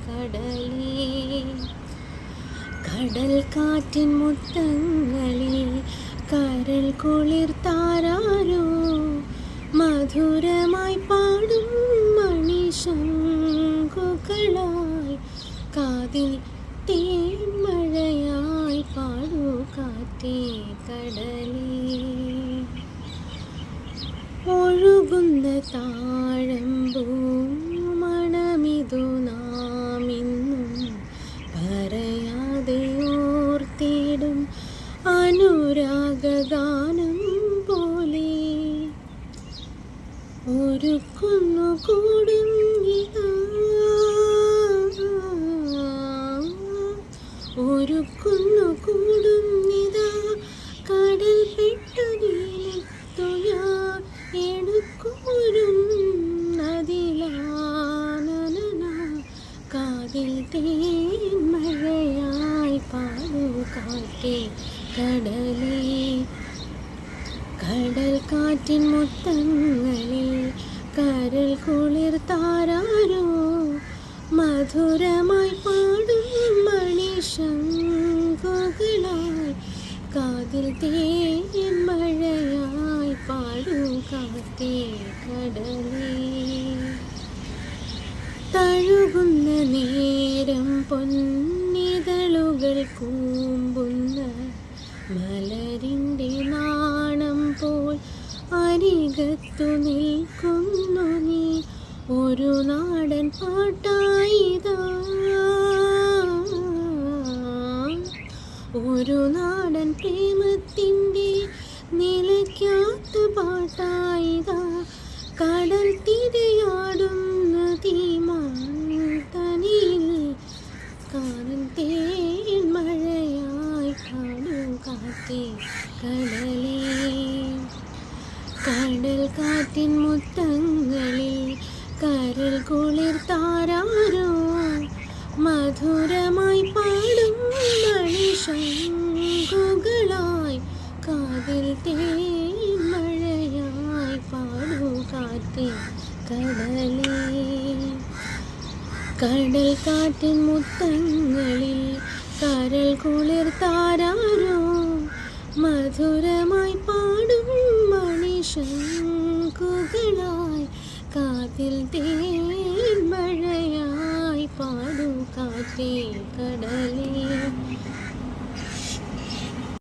കടലേ. കടൽ കാറ്റിൻ മുത്തങ്ങളിൽ കരൾ കുളിർത്താരോ മധുരമായി പാടും മണിശങ്കുകളായി കാതിൽ തേൻമഴയായി പാടൂ കാറ്റേ കടലേ. ഒഴുകുന്ന താഴമ്പൂ മണമിതു നാം ഇന്നും പറയാതെ ഓർത്തിടും അനുരാഗഗാനം പോലെ. ഒരുക്കുന്നു കൂടും ഇതാ ഒരുക്കുന്നു കൂടും ഇതാ കടൽ പെട്ടതിലെത്തുയാ എടുക്കൂരും നദിലാനന കാതിൽ തേൻമഴയായി പാടൂ കാറ്റേ കടലേ. കടൽ കാറ്റിൻ മുത്തങ്ങളിൽ കരൾ കുളിർത്താരോ മധുരമായി പാടും മണിശങ്കുകളായി കാതിൽ തേൻമഴയായി പാടൂ കാറ്റേ കടലേ. തഴുകുന്ന നേരം പൊന്നിതളുകൾ കൂമ്പുന്ന മലരിൻ്റെ നാണം പോൽ അരികത്തു നിൽക്കുന്നു നീ. ഒരു നാടൻ പാട്ടായിതാ ഒരു നാടൻ പ്രേമത്തിൻ്റെ നിലയ്ക്കാത്ത പാട്ടായിതാ കടൽ തിരയാടുന്ന തീമാതനിൽ കാനൻ തേൻമഴയായി പാടൂ കാറ്റേ കടലേ. കടൽ കാറ്റിൻ മുത്തങ്ങളിൽ കരൾ കുളിർത്താരോ മധുരമായി പാടും മണിശങ്കുകളായി കാതിൽ തേൻമഴയായി പാടൂ കാറ്റേ കടലേ. കടൽ കാറ്റിൻ മുത്തങ്ങളിൽ കരൾ കുളിർത്താരോ മധുരമായി പാടും മണിശങ്കുകളായി കാതിൽ തേൻമഴയായി പാടൂ കാറ്റേ കടലേ.